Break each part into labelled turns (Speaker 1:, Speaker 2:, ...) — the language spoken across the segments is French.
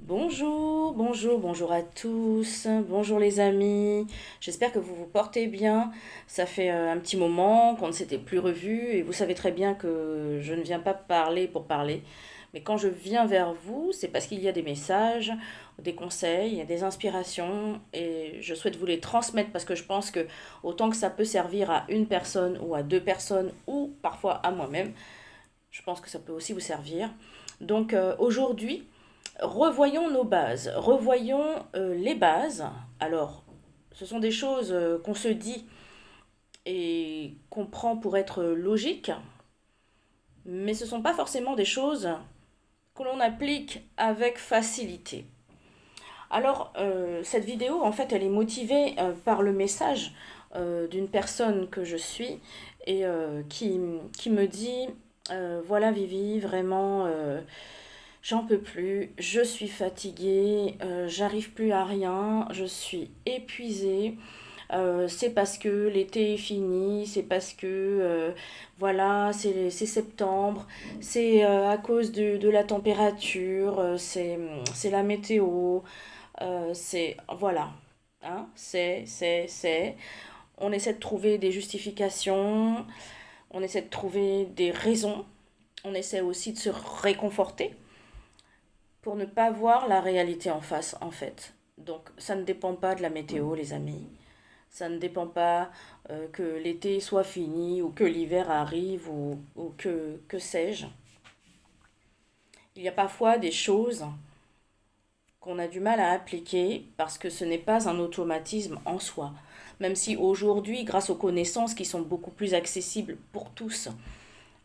Speaker 1: Bonjour à tous, bonjour les amis, j'espère que vous vous portez bien. Ça fait un petit moment qu'on ne s'était plus revus et vous savez très bien que je ne viens pas parler pour parler. Mais quand je viens vers vous, c'est parce qu'il y a des messages, des conseils, des inspirations et je souhaite vous les transmettre parce que je pense que autant que ça peut servir à une personne ou à deux personnes ou parfois à moi-même, je pense que ça peut aussi vous servir. Donc aujourd'hui, revoyons nos bases, revoyons les bases. Alors, ce sont des choses qu'on se dit et qu'on prend pour être logiques, mais ce ne sont pas forcément des choses que l'on applique avec facilité. Alors, cette vidéo, en fait, elle est motivée par le message d'une personne que je suis et qui me dit, voilà Vivi, vraiment, j'en peux plus, je suis fatiguée, j'arrive plus à rien, je suis épuisée. C'est parce que l'été est fini, c'est parce que voilà, c'est septembre, c'est à cause de la température, c'est la météo, c'est voilà, hein, c'est. On essaie de trouver des justifications, on essaie de trouver des raisons, on essaie aussi de se réconforter pour ne pas voir la réalité en face, en fait. Donc, ça ne dépend pas de la météo, les amis. Ça ne dépend pas que l'été soit fini ou que l'hiver arrive ou que sais-je. Il y a parfois des choses qu'on a du mal à appliquer parce que ce n'est pas un automatisme en soi. Même si aujourd'hui, grâce aux connaissances qui sont beaucoup plus accessibles pour tous,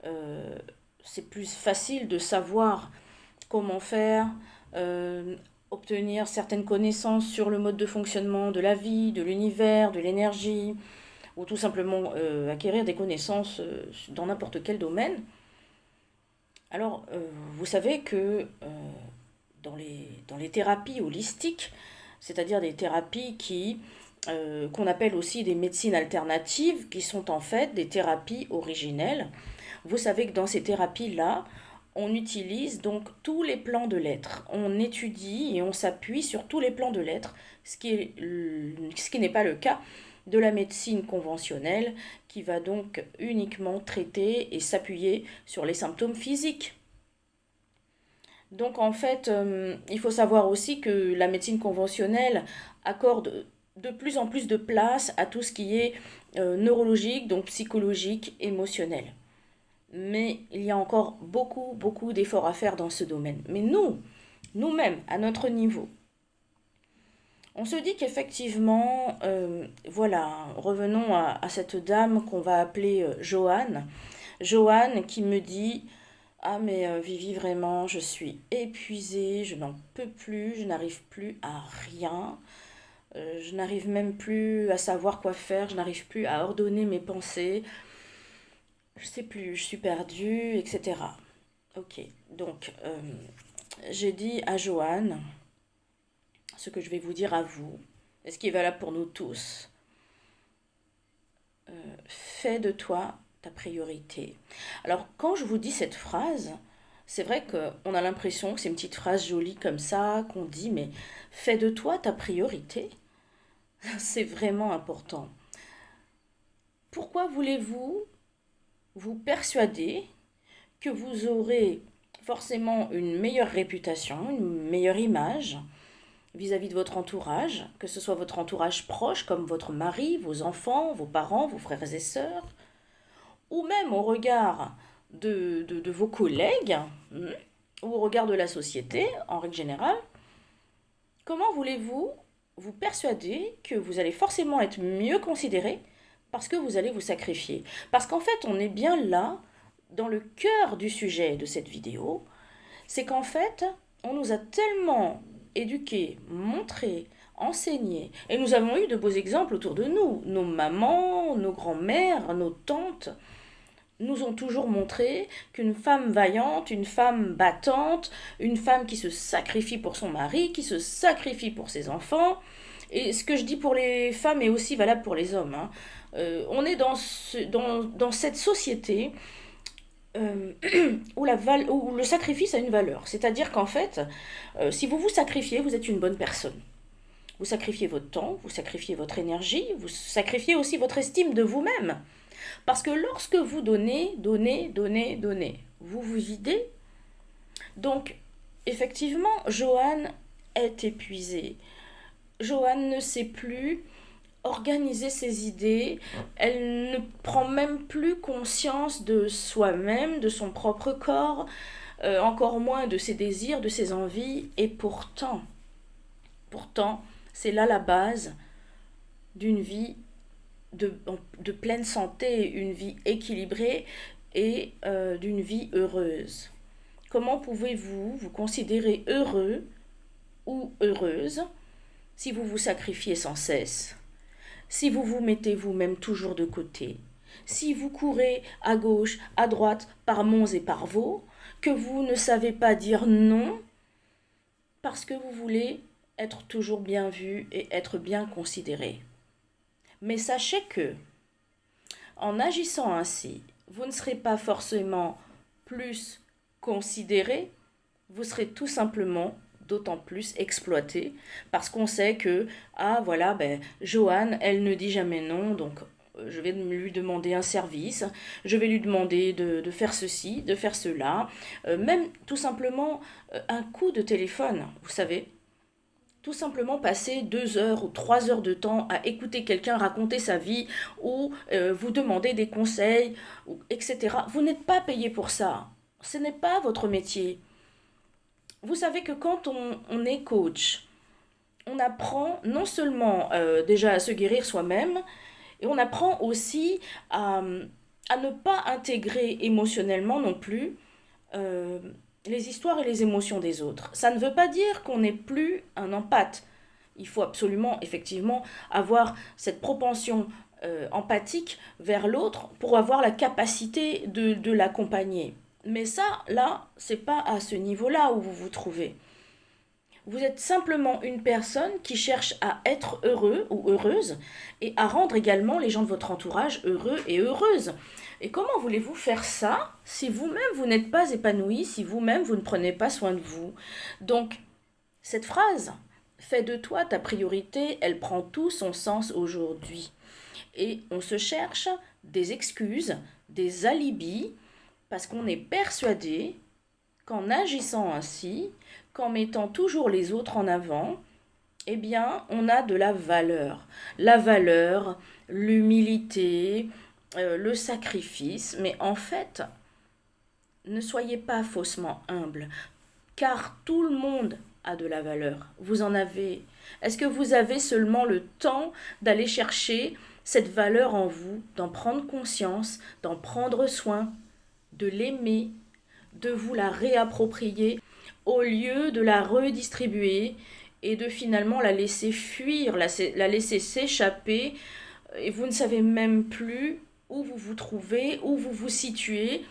Speaker 1: euh, c'est plus facile de savoir comment faire, euh, obtenir certaines connaissances sur le mode de fonctionnement de la vie, de l'univers, de l'énergie, ou tout simplement acquérir des connaissances dans n'importe quel domaine. Alors, vous savez que dans les thérapies holistiques, c'est-à-dire des thérapies qu'on appelle aussi des médecines alternatives, qui sont en fait des thérapies originelles, vous savez que dans ces thérapies-là, on utilise donc tous les plans de l'être. On étudie et on s'appuie sur tous les plans de l'être, ce qui n'est pas le cas de la médecine conventionnelle, qui va donc uniquement traiter et s'appuyer sur les symptômes physiques. Donc en fait, il faut savoir aussi que la médecine conventionnelle accorde de plus en plus de place à tout ce qui est neurologique, donc psychologique, émotionnel. Mais il y a encore beaucoup d'efforts à faire dans ce domaine. Mais nous-mêmes, à notre niveau, on se dit qu'effectivement, voilà, revenons à cette dame qu'on va appeler Joanne. Joanne qui me dit, ah mais Vivi, vraiment, je suis épuisée, je n'en peux plus, je n'arrive plus à rien, je n'arrive même plus à savoir quoi faire, je n'arrive plus à ordonner mes pensées, je sais plus, je suis perdue, etc. Ok, donc j'ai dit à Joanne ce que je vais vous dire à vous, et ce qui est valable pour nous tous. Fais de toi ta priorité. Alors quand je vous dis cette phrase, c'est vrai qu'on a l'impression que c'est une petite phrase jolie comme ça, qu'on dit, mais fais de toi ta priorité. C'est vraiment important. Pourquoi voulez-vous vous persuader que vous aurez forcément une meilleure réputation, une meilleure image vis-à-vis de votre entourage, que ce soit votre entourage proche comme votre mari, vos enfants, vos parents, vos frères et sœurs, ou même au regard de vos collègues, ou au regard de la société en règle générale, comment voulez-vous vous persuader que vous allez forcément être mieux considéré parce que vous allez vous sacrifier? Parce qu'en fait, on est bien là, dans le cœur du sujet de cette vidéo, c'est qu'en fait, on nous a tellement éduqués, montrés, enseignés, et nous avons eu de beaux exemples autour de nous. Nos mamans, nos grands-mères, nos tantes nous ont toujours montré qu'une femme vaillante, une femme battante, une femme qui se sacrifie pour son mari, qui se sacrifie pour ses enfants, et ce que je dis pour les femmes est aussi valable pour les hommes, hein. On est dans cette société euh, où le sacrifice a une valeur. C'est-à-dire qu'en fait, si vous vous sacrifiez, vous êtes une bonne personne. Vous sacrifiez votre temps, vous sacrifiez votre énergie, vous sacrifiez aussi votre estime de vous-même. Parce que lorsque vous donnez, vous vous videz. Donc, effectivement, Joanne est épuisée. Joanne ne sait plus organiser ses idées, elle ne prend même plus conscience de soi-même, de son propre corps, encore moins de ses désirs, de ses envies, et pourtant, c'est là la base d'une vie de, de pleine santé, une vie équilibrée et d'une vie heureuse. Comment pouvez-vous vous considérer heureux ou heureuse si vous vous sacrifiez sans cesse, si vous vous mettez vous-même toujours de côté, si vous courez à gauche, à droite, par monts et par vaux, que vous ne savez pas dire non parce que vous voulez être toujours bien vu et être bien considéré. Mais sachez que, en agissant ainsi, vous ne serez pas forcément plus considéré, vous serez tout simplement d'autant plus exploité parce qu'on sait que, ah voilà, Joanne, elle ne dit jamais non, donc je vais lui demander un service, je vais lui demander de faire ceci, de faire cela, même tout simplement un coup de téléphone, vous savez. Tout simplement passer 2 heures ou 3 heures de temps à écouter quelqu'un raconter sa vie ou vous demander des conseils, etc. Vous n'êtes pas payé pour ça. Ce n'est pas votre métier. Vous savez que quand on est coach, on apprend non seulement déjà à se guérir soi-même, et on apprend aussi à ne pas intégrer émotionnellement non plus euh, les histoires et les émotions des autres. Ça ne veut pas dire qu'on n'est plus un empathe. Il faut absolument, effectivement, avoir cette propension empathique vers l'autre pour avoir la capacité de l'accompagner. Mais ça, là, c'est pas à ce niveau-là où vous vous trouvez. Vous êtes simplement une personne qui cherche à être heureux ou heureuse et à rendre également les gens de votre entourage heureux et heureuses. Et comment voulez-vous faire ça si vous-même vous n'êtes pas épanoui, si vous-même vous ne prenez pas soin de vous? Donc, cette phrase, fais de toi ta priorité, elle prend tout son sens aujourd'hui. Et on se cherche des excuses, des alibis, parce qu'on est persuadé qu'en agissant ainsi, qu'en mettant toujours les autres en avant, eh bien, on a de la valeur. La valeur, l'humilité, le sacrifice. Mais en fait, ne soyez pas faussement humble, car tout le monde a de la valeur. Vous en avez. Est-ce que vous avez seulement le temps d'aller chercher cette valeur en vous, d'en prendre conscience, d'en prendre soin, de l'aimer, de vous la réapproprier au lieu de la redistribuer et de finalement la laisser fuir, la laisser s'échapper et vous ne savez même plus où vous vous trouvez, où vous vous situez,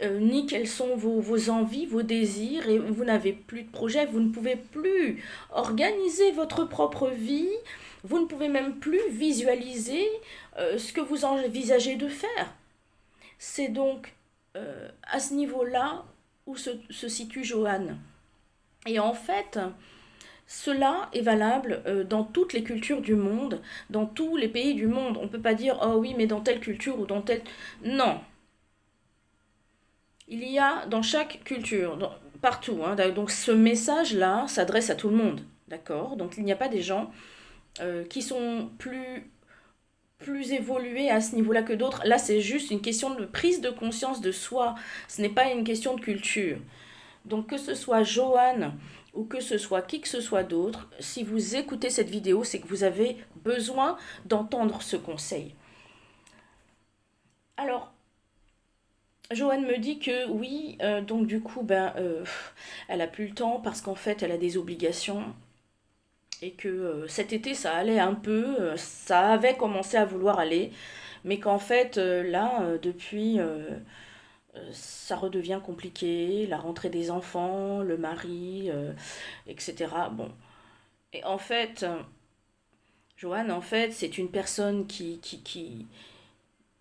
Speaker 1: ni quelles sont vos envies, vos désirs, et vous n'avez plus de projet, vous ne pouvez plus organiser votre propre vie, vous ne pouvez même plus visualiser ce que vous envisagez de faire. C'est donc à ce niveau-là où se situe Johanne. Et en fait, cela est valable dans toutes les cultures du monde, dans tous les pays du monde. On ne peut pas dire, oh oui, mais dans telle culture ou dans telle... Non. Il y a dans chaque culture, partout, hein, donc ce message-là s'adresse à tout le monde. D'accord. Donc il n'y a pas des gens qui sont plus évolués à ce niveau-là que d'autres. Là, c'est juste une question de prise de conscience de soi. Ce n'est pas une question de culture. Donc que ce soit Joanne ou que ce soit qui que ce soit d'autre, si vous écoutez cette vidéo, c'est que vous avez besoin d'entendre ce conseil. Alors, Joanne me dit que oui, donc du coup, elle a plus le temps parce qu'en fait, elle a des obligations et que cet été, ça allait un peu, ça avait commencé à vouloir aller, mais qu'en fait, là, depuis ça redevient compliqué, la rentrée des enfants, le mari, etc. Bon. Et en fait, Joanne, en fait, c'est une personne qui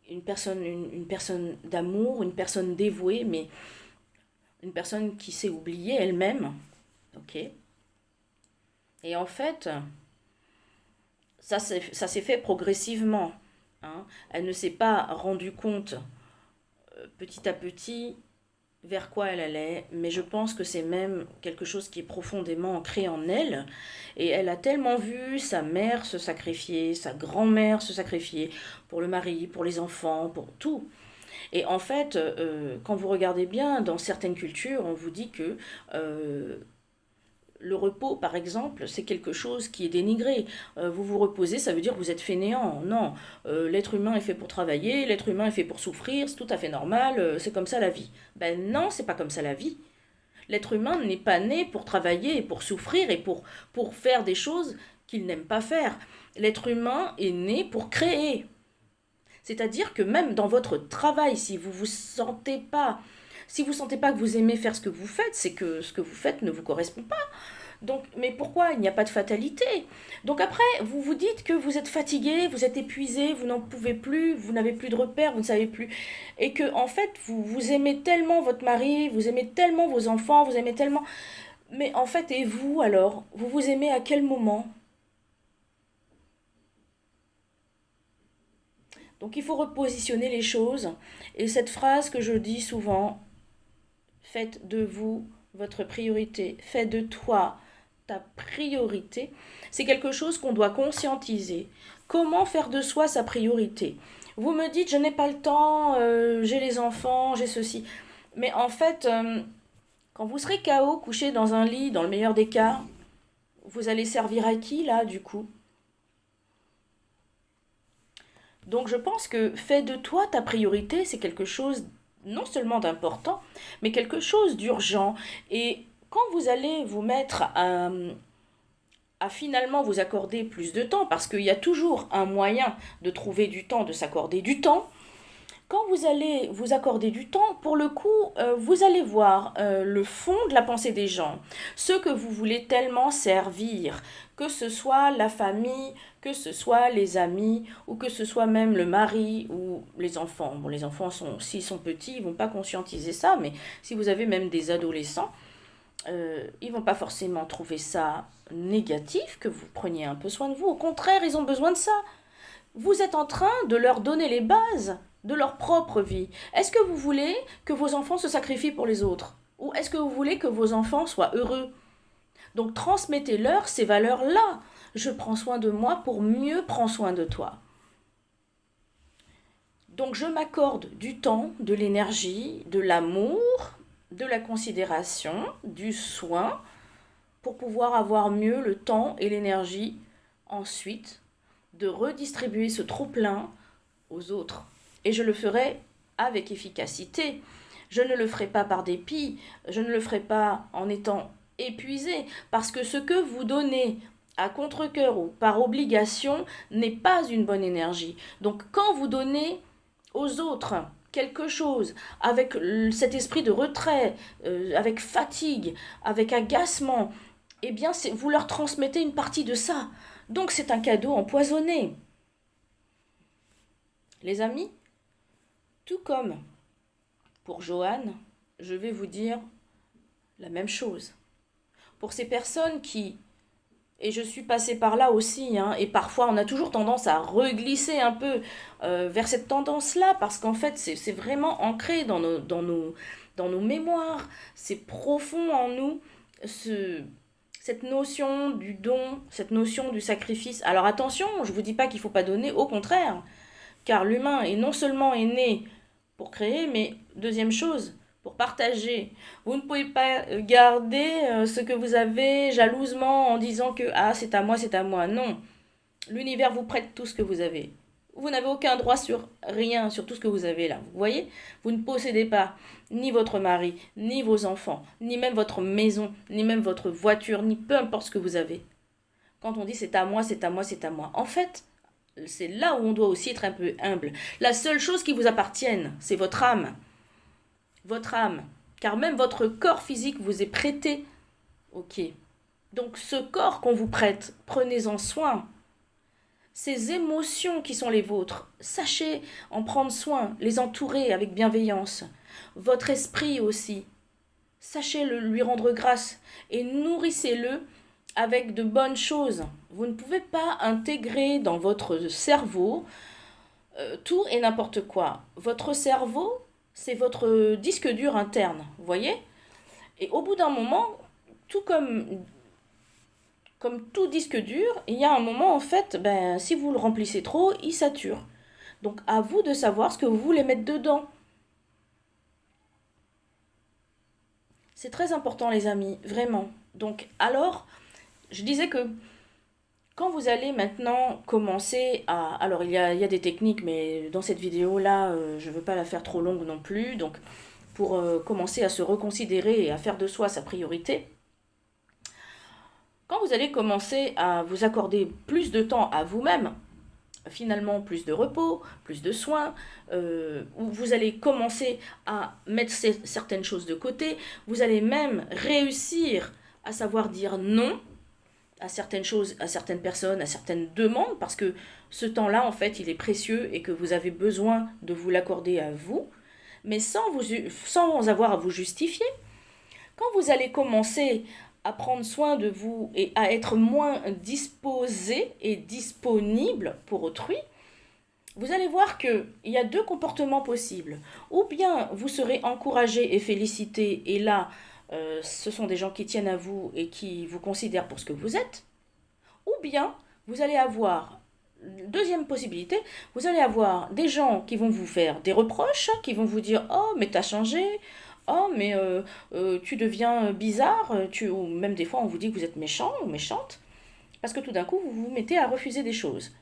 Speaker 1: une personne d'amour, une personne dévouée, mais une personne qui s'est oubliée elle-même. Ok. Et en fait, ça s'est fait progressivement. Hein. Elle ne s'est pas rendue compte petit à petit vers quoi elle allait, mais je pense que c'est même quelque chose qui est profondément ancré en elle. Et elle a tellement vu sa mère se sacrifier, sa grand-mère se sacrifier pour le mari, pour les enfants, pour tout. Et en fait, quand vous regardez bien, dans certaines cultures, on vous dit que le repos, par exemple, c'est quelque chose qui est dénigré. Vous vous reposez, ça veut dire que vous êtes fainéant. Non, l'être humain est fait pour travailler, l'être humain est fait pour souffrir, c'est tout à fait normal, c'est comme ça la vie. Ben non, c'est pas comme ça la vie. L'être humain n'est pas né pour travailler et pour souffrir et pour faire des choses qu'il n'aime pas faire. L'être humain est né pour créer. C'est-à-dire que même dans votre travail, si vous sentez pas que vous aimez faire ce que vous faites, c'est que ce que vous faites ne vous correspond pas. Donc, mais pourquoi? Il n'y a pas de fatalité. Donc après, vous vous dites que vous êtes fatigué, vous êtes épuisé, vous n'en pouvez plus, vous n'avez plus de repères, vous ne savez plus. Et que, en fait, vous aimez tellement votre mari, vous aimez tellement vos enfants, vous aimez tellement. Mais en fait, et vous alors? Vous vous aimez à quel moment? Donc il faut repositionner les choses. Et cette phrase que je dis souvent, faites de vous votre priorité, faites de toi ta priorité, c'est quelque chose qu'on doit conscientiser. Comment faire de soi sa priorité? Vous me dites, je n'ai pas le temps, j'ai les enfants, j'ai ceci. Mais en fait, quand vous serez KO, couché dans un lit, dans le meilleur des cas, vous allez servir à qui là, du coup? Donc je pense que fais de toi ta priorité, c'est quelque chose non seulement d'important, mais quelque chose d'urgent. Et quand vous allez vous mettre à finalement vous accorder plus de temps, parce qu'il y a toujours un moyen de trouver du temps, de s'accorder du temps, quand vous allez vous accorder du temps, pour le coup, vous allez voir le fond de la pensée des gens, ceux que vous voulez tellement servir, que ce soit la famille, que ce soit les amis, ou que ce soit même le mari ou les enfants. Bon, les enfants, s'ils sont petits, ils ne vont pas conscientiser ça, mais si vous avez même des adolescents, ils ne vont pas forcément trouver ça négatif, que vous preniez un peu soin de vous. Au contraire, ils ont besoin de ça. Vous êtes en train de leur donner les bases de leur propre vie. Est-ce que vous voulez que vos enfants se sacrifient pour les autres? Ou est-ce que vous voulez que vos enfants soient heureux? Donc transmettez-leur ces valeurs-là. Je prends soin de moi pour mieux prendre soin de toi. Donc je m'accorde du temps, de l'énergie, de l'amour, de la considération, du soin, pour pouvoir avoir mieux le temps et l'énergie ensuite de redistribuer ce trop-plein aux autres. Et je le ferai avec efficacité. Je ne le ferai pas par dépit, je ne le ferai pas en étant épuisé, parce que ce que vous donnez à contre-cœur ou par obligation n'est pas une bonne énergie. Donc quand vous donnez aux autres quelque chose avec cet esprit de retrait, avec fatigue, avec agacement, eh bien vous leur transmettez une partie de ça. Donc c'est un cadeau empoisonné. Les amis, tout comme pour Joanne, je vais vous dire la même chose. Pour ces personnes qui, et je suis passée par là aussi, hein, et parfois on a toujours tendance à reglisser un peu vers cette tendance-là, parce qu'en fait c'est vraiment ancré dans nos mémoires, c'est profond en nous, cette notion du don, cette notion du sacrifice. Alors attention, je ne vous dis pas qu'il ne faut pas donner, au contraire, car l'humain est non seulement est né pour créer, mais deuxième chose, pour partager. Vous ne pouvez pas garder ce que vous avez jalousement en disant que ah c'est à moi, c'est à moi. Non, l'univers vous prête tout ce que vous avez. Vous n'avez aucun droit sur rien, sur tout ce que vous avez là. Vous voyez? Vous ne possédez pas ni votre mari, ni vos enfants, ni même votre maison, ni même votre voiture, ni peu importe ce que vous avez. Quand on dit c'est à moi, c'est à moi, c'est à moi. En fait, c'est là où on doit aussi être un peu humble. La seule chose qui vous appartienne, c'est votre âme. Votre âme. Car même votre corps physique vous est prêté. Ok. Donc ce corps qu'on vous prête, prenez-en soin. ces émotions qui sont les vôtres. Sachez en prendre soin, les entourer avec bienveillance. Votre esprit aussi. Sachez lui rendre grâce et nourrissez-le avec de bonnes choses. Vous ne pouvez pas intégrer dans votre cerveau tout et n'importe quoi. Votre cerveau, c'est votre disque dur interne, vous voyez? Et au bout d'un moment, tout comme tout disque dur, il y a un moment, en fait, ben, si vous le remplissez trop, il sature. Donc à vous de savoir ce que vous voulez mettre dedans. C'est très important, les amis, vraiment. Donc alors, je disais que quand vous allez maintenant commencer à... Alors il y a des techniques, mais dans cette vidéo-là, je ne veux pas la faire trop longue non plus. Donc pour commencer à se reconsidérer et à faire de soi sa priorité, quand vous allez commencer à vous accorder plus de temps à vous-même, finalement plus de repos, plus de soins, où vous allez commencer à mettre certaines choses de côté, vous allez même réussir à savoir dire non à certaines choses, à certaines personnes, à certaines demandes, parce que ce temps-là, en fait, il est précieux et que vous avez besoin de vous l'accorder à vous, mais sans avoir à vous justifier. Quand vous allez commencer à prendre soin de vous et à être moins disposé et disponible pour autrui, vous allez voir qu'il y a deux comportements possibles. Ou bien vous serez encouragé et félicité, et là, ce sont des gens qui tiennent à vous et qui vous considèrent pour ce que vous êtes. Ou bien vous allez avoir, deuxième possibilité, vous allez avoir des gens qui vont vous faire des reproches, qui vont vous dire « Oh, mais t'as changé !» Oh, mais tu deviens bizarre, ou même des fois on vous dit que vous êtes méchant ou méchante, parce que tout d'un coup vous vous mettez à refuser des choses.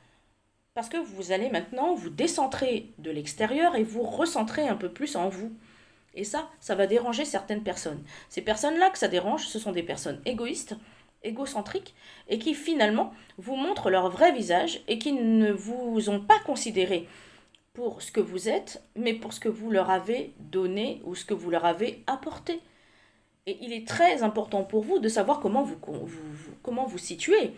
Speaker 1: Parce que vous allez maintenant vous décentrer de l'extérieur et vous recentrer un peu plus en vous. Et ça va déranger certaines personnes. Ces personnes-là que ça dérange, ce sont des personnes égoïstes, égocentriques, et qui finalement vous montrent leur vrai visage et qui ne vous ont pas considéré pour ce que vous êtes, mais pour ce que vous leur avez donné ou ce que vous leur avez apporté. Et il est très important pour vous de savoir comment vous situez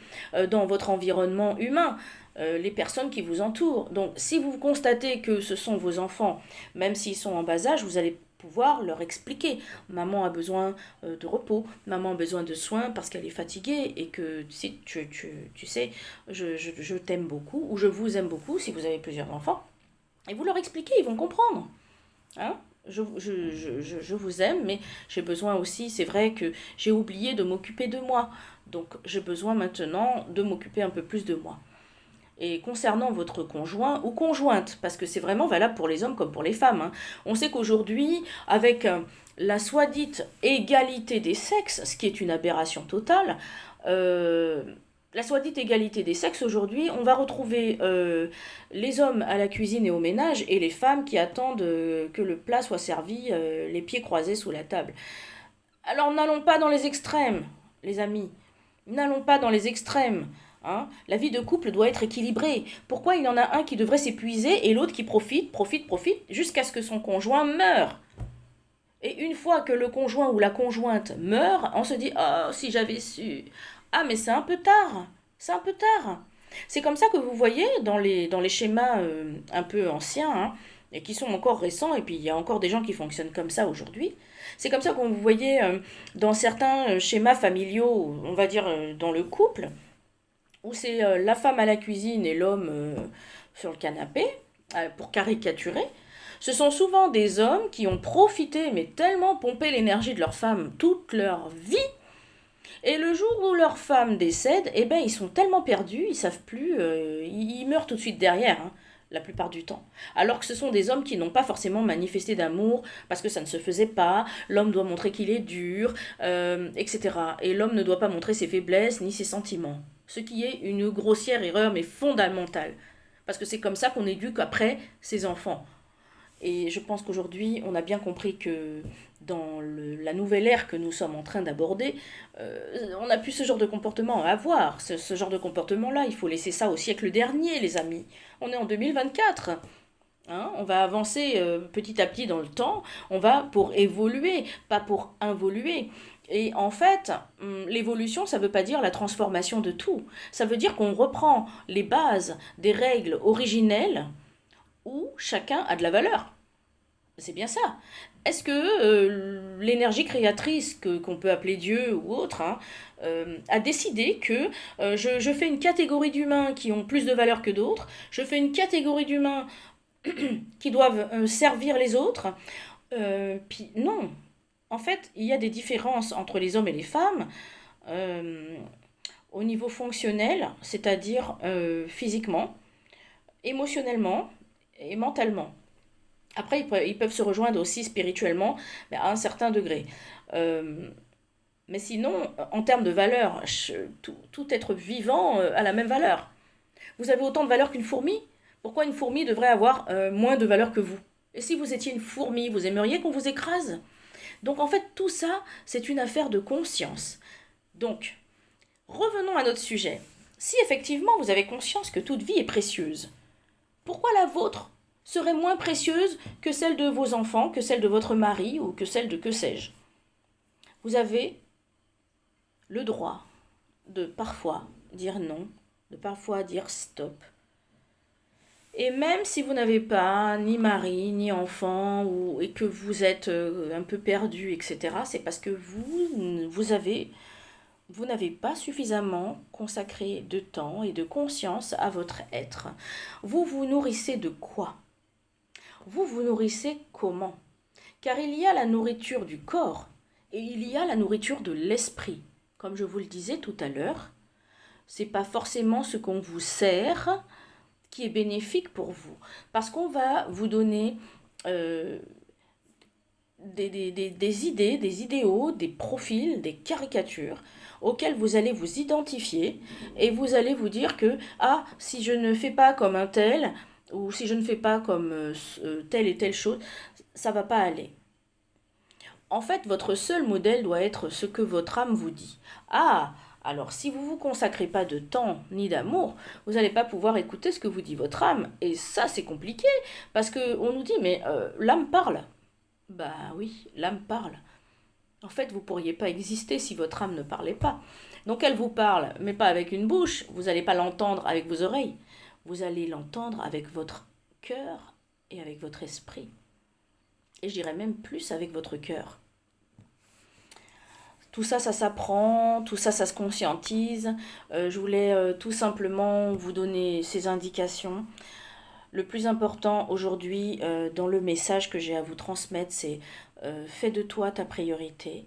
Speaker 1: dans votre environnement humain, les personnes qui vous entourent. Donc si vous constatez que ce sont vos enfants, même s'ils sont en bas âge, vous allez pouvoir leur expliquer. Maman a besoin de repos, maman a besoin de soins parce qu'elle est fatiguée et que si tu sais, je t'aime beaucoup ou je vous aime beaucoup si vous avez plusieurs enfants. Et vous leur expliquez, ils vont comprendre. Hein? Je vous aime, mais j'ai besoin aussi, c'est vrai que j'ai oublié de m'occuper de moi. Donc j'ai besoin maintenant de m'occuper un peu plus de moi. Et concernant votre conjoint ou conjointe, parce que c'est vraiment valable pour les hommes comme pour les femmes, hein, on sait qu'aujourd'hui, avec la soi-dite égalité des sexes, ce qui est une aberration totale, la soi-dite égalité des sexes, aujourd'hui, on va retrouver les hommes à la cuisine et au ménage et les femmes qui attendent que le plat soit servi les pieds croisés sous la table. Alors n'allons pas dans les extrêmes, les amis. N'allons pas dans les extrêmes. Hein. La vie de couple doit être équilibrée. Pourquoi il y en a un qui devrait s'épuiser et l'autre qui profite, jusqu'à ce que son conjoint meure? Et une fois que le conjoint ou la conjointe meurt, on se dit « Oh, si j'avais su !» Ah, mais c'est un peu tard. C'est un peu tard. C'est comme ça que vous voyez dans les schémas un peu anciens, hein, et qui sont encore récents, et puis il y a encore des gens qui fonctionnent comme ça aujourd'hui. C'est comme ça qu'on vous voyez dans certains schémas familiaux, on va dire dans le couple, où c'est la femme à la cuisine et l'homme sur le canapé, pour caricaturer. Ce sont souvent des hommes qui ont profité, mais tellement pompé l'énergie de leur femme toute leur vie. Et le jour où leur femme décède, eh ben, ils sont tellement perdus, ils savent plus, ils meurent tout de suite derrière, hein, la plupart du temps. Alors que ce sont des hommes qui n'ont pas forcément manifesté d'amour parce que ça ne se faisait pas, l'homme doit montrer qu'il est dur, etc. Et l'homme ne doit pas montrer ses faiblesses ni ses sentiments. Ce qui est une grossière erreur, mais fondamentale. Parce que c'est comme ça qu'on éduque après ses enfants. Et je pense qu'aujourd'hui, on a bien compris que dans la nouvelle ère que nous sommes en train d'aborder, on n'a plus ce genre de comportement à avoir. Ce genre de comportement-là, il faut laisser ça au siècle dernier, les amis. On est en 2024. Hein, on va avancer petit à petit dans le temps. On va pour évoluer, pas pour involuer. Et en fait, l'évolution, ça ne veut pas dire la transformation de tout. Ça veut dire qu'on reprend les bases des règles originelles où chacun a de la valeur. C'est bien ça. Est-ce que l'énergie créatrice qu'on peut appeler Dieu ou autre hein, a décidé que je fais une catégorie d'humains qui ont plus de valeur que d'autres, je fais une catégorie d'humains qui doivent servir les autres, puis non. En fait, il y a des différences entre les hommes et les femmes euh, au niveau fonctionnel, c'est-à-dire physiquement, émotionnellement et mentalement. Après, ils peuvent se rejoindre aussi spirituellement, mais à un certain degré. Euh, mais sinon, en termes de valeur, tout être vivant a la même valeur. Vous avez autant de valeur qu'une fourmi. Pourquoi une fourmi devrait avoir moins de valeur que vous? Et si vous étiez une fourmi, vous aimeriez qu'on vous écrase? Donc en fait, tout ça, c'est une affaire de conscience. Donc, revenons à notre sujet. Si effectivement vous avez conscience que toute vie est précieuse, pourquoi la vôtre serait moins précieuse que celle de vos enfants, que celle de votre mari ou que celle de que sais-je? Vous avez le droit de parfois dire non, de parfois dire stop. Et même si vous n'avez pas ni mari, ni enfant, et que vous êtes un peu perdu, etc., c'est parce que vous n'avez pas suffisamment consacré de temps et de conscience à votre être. Vous vous nourrissez de quoi? Vous vous nourrissez comment? Car il y a la nourriture du corps et il y a la nourriture de l'esprit. Comme je vous le disais tout à l'heure, c'est pas forcément ce qu'on vous sert qui est bénéfique pour vous. Parce qu'on va vous donner euh, des idées, des idéaux, des profils, des caricatures auxquels vous allez vous identifier et vous allez vous dire que ah si je ne fais pas comme un tel ou si je ne fais pas comme telle et telle chose, ça va pas aller. En fait, votre seul modèle doit être ce que votre âme vous dit. Ah, alors si vous ne vous consacrez pas de temps ni d'amour, vous n'allez pas pouvoir écouter ce que vous dit votre âme. Et ça, c'est compliqué, parce qu'on nous dit, mais l'âme parle. Bah oui, l'âme parle. En fait, vous ne pourriez pas exister si votre âme ne parlait pas. Donc elle vous parle, mais pas avec une bouche, vous n'allez pas l'entendre avec vos oreilles. Vous allez l'entendre avec votre cœur et avec votre esprit. Et je dirais même plus avec votre cœur. Tout ça, ça s'apprend, tout ça, ça se conscientise. Je voulais tout simplement vous donner ces indications. Le plus important aujourd'hui dans le message que j'ai à vous transmettre, c'est fais de toi ta priorité.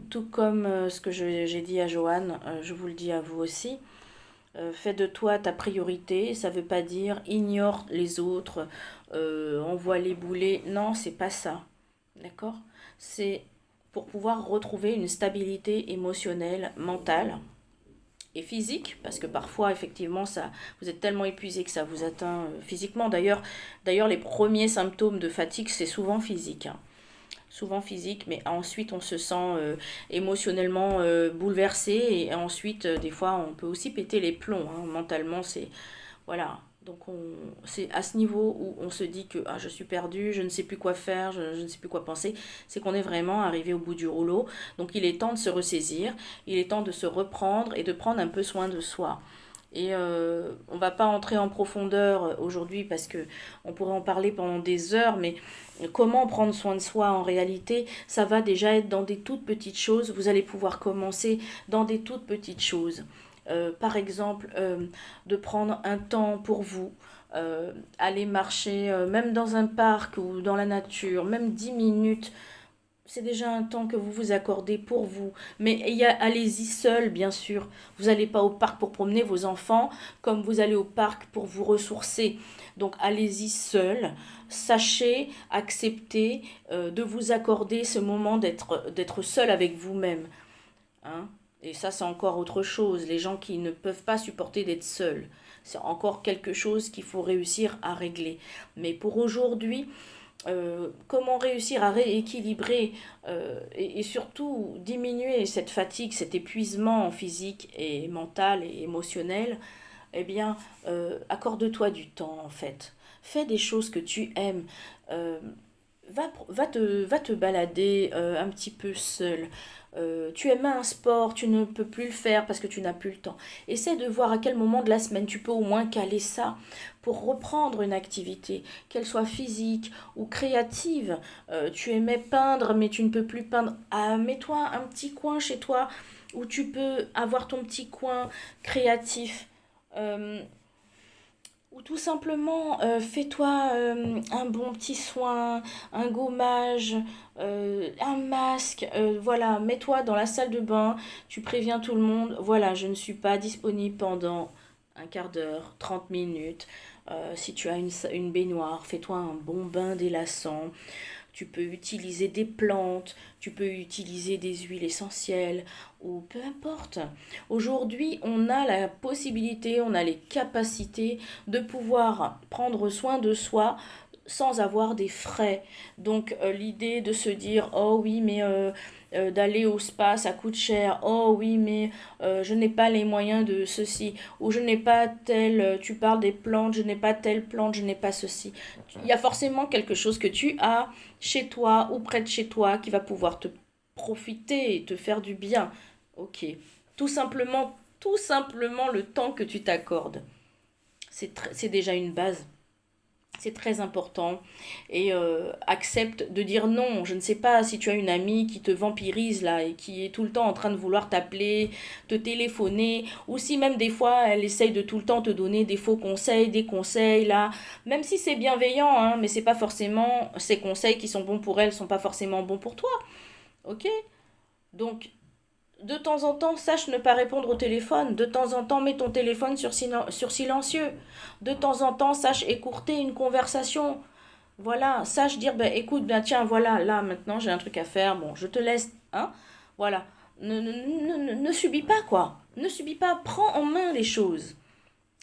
Speaker 1: Tout comme ce que j'ai dit à Joanne, je vous le dis à vous aussi. Fais de toi ta priorité, ça ne veut pas dire ignore les autres, envoie les boulets. Non, c'est pas ça. D'accord? C'est pour pouvoir retrouver une stabilité émotionnelle, mentale et physique, parce que parfois, effectivement, ça, vous êtes tellement épuisé que ça vous atteint physiquement. D'ailleurs, les premiers symptômes de fatigue, c'est souvent physique. Hein. Souvent physique, mais ensuite, on se sent émotionnellement bouleversé, et ensuite, des fois, on peut aussi péter les plombs. Hein. Mentalement, c'est... Voilà, donc c'est à ce niveau où on se dit que ah, je suis perdu, je ne sais plus quoi faire, je ne sais plus quoi penser, c'est qu'on est vraiment arrivé au bout du rouleau. Donc il est temps de se ressaisir, il est temps de se reprendre et de prendre un peu soin de soi. Et on va pas entrer en profondeur aujourd'hui parce que on pourrait en parler pendant des heures, mais comment prendre soin de soi en réalité, ça va déjà être dans des toutes petites choses. Vous allez pouvoir commencer dans des toutes petites choses. Par exemple, de prendre un temps pour vous, aller marcher, même dans un parc ou dans la nature, même 10 minutes, c'est déjà un temps que vous vous accordez pour vous. Mais allez-y seul, bien sûr. Vous n'allez pas au parc pour promener vos enfants, comme vous allez au parc pour vous ressourcer. Donc allez-y seul. Sachez accepter de vous accorder ce moment d'être seul avec vous-même. Hein. Et ça, c'est encore autre chose. Les gens qui ne peuvent pas supporter d'être seuls, c'est encore quelque chose qu'il faut réussir à régler. Mais pour aujourd'hui, comment réussir à rééquilibrer et surtout diminuer cette fatigue, cet épuisement physique et mental et émotionnel, eh bien, accorde-toi du temps en fait. Fais des choses que tu aimes. Euh, Va te balader un petit peu seul. Tu aimais un sport, tu ne peux plus le faire parce que tu n'as plus le temps. Essaie de voir à quel moment de la semaine tu peux au moins caler ça pour reprendre une activité, qu'elle soit physique ou créative. Tu aimais peindre mais tu ne peux plus peindre. Ah, mets-toi un petit coin chez toi où tu peux avoir ton petit coin créatif. Euh, ou tout simplement, fais-toi un bon petit soin, un gommage, un masque, voilà, mets-toi dans la salle de bain, tu préviens tout le monde, voilà, je ne suis pas disponible pendant un quart d'heure, 30 minutes. Si tu as une baignoire, fais-toi un bon bain délassant. Tu peux utiliser des plantes, tu peux utiliser des huiles essentielles ou peu importe. Aujourd'hui, on a la possibilité, on a les capacités de pouvoir prendre soin de soi sans avoir des frais. Donc l'idée de se dire oh oui mais d'aller au spa ça coûte cher, oh oui mais je n'ai pas les moyens de ceci, ou je n'ai pas tel, tu parles des plantes, je n'ai pas telle plante, je n'ai pas ceci. Il y a forcément quelque chose que tu as chez toi ou près de chez toi qui va pouvoir te profiter et te faire du bien. Ok. Tout simplement le temps que tu t'accordes. C'est déjà une base. C'est très important. Et accepte de dire non. Je ne sais pas si tu as une amie qui te vampirise là et qui est tout le temps en train de vouloir t'appeler, te téléphoner, ou si même des fois elle essaye de tout le temps te donner des faux conseils, des conseils là, même si c'est bienveillant, hein, mais c'est pas forcément ces conseils qui sont bons pour elle sont pas forcément bons pour toi. Ok? Donc de temps en temps, sache ne pas répondre au téléphone. De temps en temps, mets ton téléphone sur silencieux. De temps en temps, sache écourter une conversation. Voilà, sache dire, ben, écoute, ben, tiens, voilà, là, maintenant, j'ai un truc à faire. Bon, je te laisse, hein. Voilà. Ne subis pas, quoi. Ne subis pas. Prends en main les choses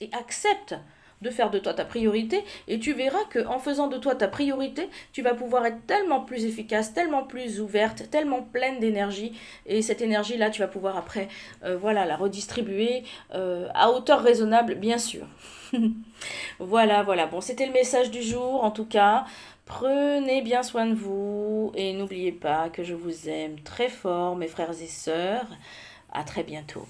Speaker 1: et accepte de faire de toi ta priorité, et tu verras que en faisant de toi ta priorité, tu vas pouvoir être tellement plus efficace, tellement plus ouverte, tellement pleine d'énergie, et cette énergie là tu vas pouvoir après voilà la redistribuer à hauteur raisonnable bien sûr. Voilà, bon, c'était le message du jour en tout cas. Prenez bien soin de vous et n'oubliez pas que je vous aime très fort mes frères et sœurs. À très bientôt.